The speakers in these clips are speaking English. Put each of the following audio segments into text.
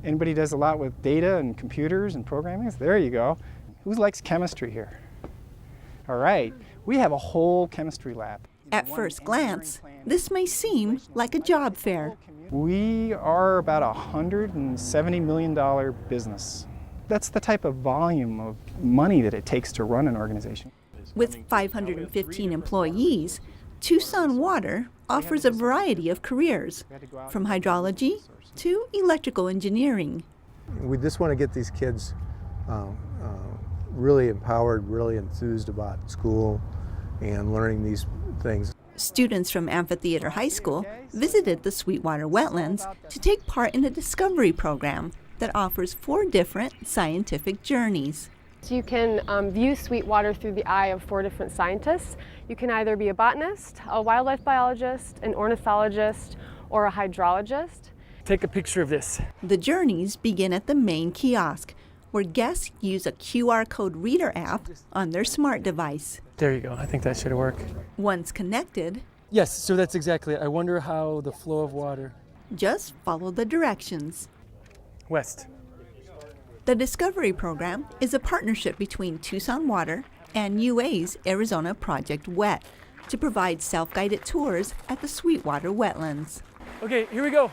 Anybody does a lot with data and computers and programming? There you go. Who likes chemistry here? All right, we have a whole chemistry lab. At first glance, this may seem like a job fair. We are about a $170 million business. That's the type of volume of money that it takes to run an organization. With 515 employees, Tucson Water offers a variety of careers, from hydrology to electrical engineering. We just want to get these kids really empowered, really enthused about school and learning these things. Students from Amphitheater High School visited the Sweetwater Wetlands to take part in a discovery program that offers 4 different scientific journeys. So you can view Sweetwater through the eye of 4 different scientists. You can either be a botanist, a wildlife biologist, an ornithologist, or a hydrologist. Take a picture of this. The journeys begin at the main kiosk, where guests use a QR code reader app on their smart device. There you go. I think that should work. Once connected, Yes, so that's exactly it. I wonder how the flow of water. just follow the directions. West. The Discovery Program is a partnership between Tucson Water and UA's Arizona Project WET to provide self-guided tours at the Sweetwater Wetlands. Okay, here we go.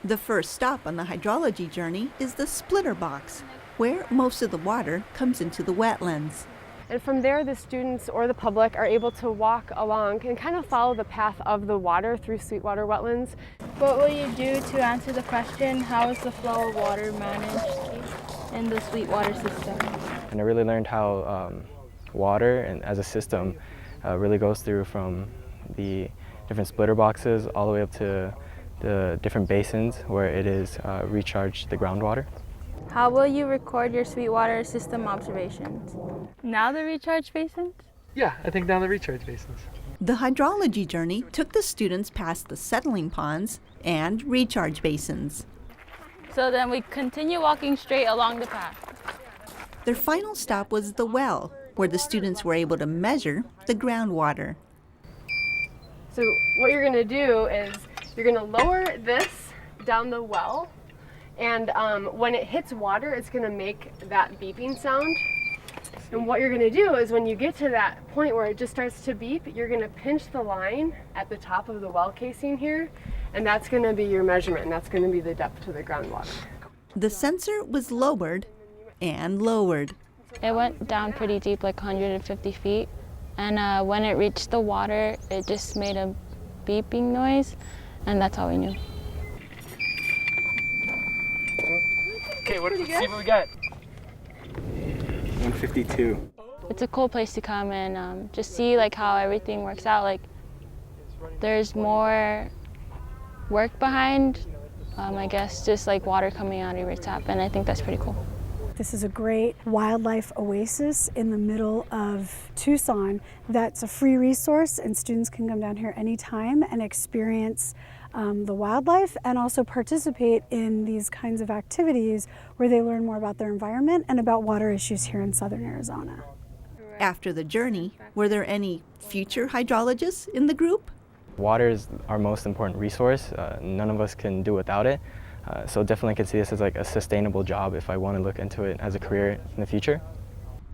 The first stop on the hydrology journey is the splitter box, where most of the water comes into the wetlands. And from there, the students or the public are able to walk along and kind of follow the path of the water through Sweetwater Wetlands. What will you do to answer the question, how is the flow of water managed in the Sweetwater system? And I really learned how water and as a system really goes through from the different splitter boxes all the way up to the different basins where it is recharged the groundwater. How will you record your Sweetwater system observations? Now the recharge basins? Yeah, I think down the recharge basins. The hydrology journey took the students past the settling ponds and recharge basins. So then we continue walking straight along the path. Their final stop was the well, where the students were able to measure the groundwater. So what you're going to do is you're going to lower this down the well, and when it hits water, it's going to make that beeping sound. And what you're going to do is when you get to that point where it just starts to beep, you're going to pinch the line at the top of the well casing here, and that's going to be your measurement, and that's going to be the depth to the groundwater. The sensor was lowered and lowered. It went down pretty deep, like 150 feet. And when it reached the water, it just made a beeping noise, and that's all we knew. Okay, see what we got. 152. It's a cool place to come and just see like how everything works out. Like there's more work behind, I guess, just like water coming out of your tap, and I think that's pretty cool. This is a great wildlife oasis in the middle of Tucson that's a free resource, and students can come down here anytime and experience the wildlife and also participate in these kinds of activities where they learn more about their environment and about water issues here in southern Arizona. After the journey, were there any future hydrologists in the group? Water is our most important resource. None of us can do without it. So definitely can see this as like a sustainable job if I want to look into it as a career in the future.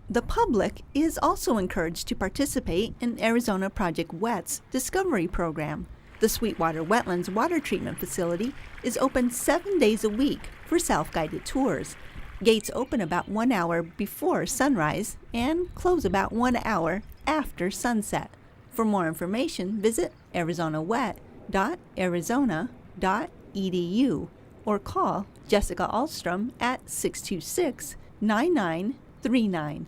The public is also encouraged to participate in Arizona Project WET's Discovery Program. The Sweetwater Wetlands Water Treatment Facility is open 7 days a week for self-guided tours. Gates open about 1 hour before sunrise and close about 1 hour after sunset. For more information, visit arizonawet.arizona.edu or call Jessica Ahlstrom at 626-9939.